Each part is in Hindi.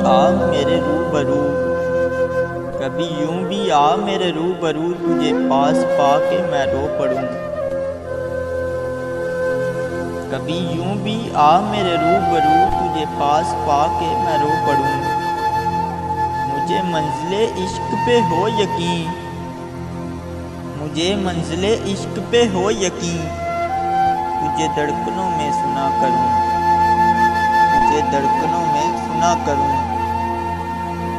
आ मेरे रूबरू, कभी यूं भी आ मेरे रूबरू, तुझे पास पाके मैं रो पड़ूं। कभी यूं भी आ मेरे रूबरू, तुझे पास पाके मैं रो पड़ूं। मुझे मंजिले इश्क पे हो यकीन, मुझे मंजिले इश्क पे हो यकीन, तुझे धड़कनों में सुना करूं, तुझे धड़कनों में सुना करूं।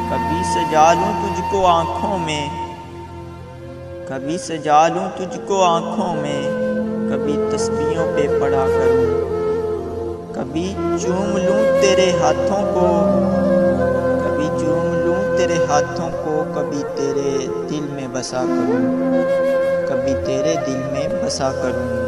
कभी सजा लूं तुझको आँखों में, कभी सजा लूं तुझको आँखों में, कभी तस्बीहों पे पढ़ा करूं। कभी चूम लूं तेरे हाथों को, कभी चूम लूं तेरे हाथों को, कभी तेरे दिल में बसा करूं, कभी तेरे दिल में बसा करूं।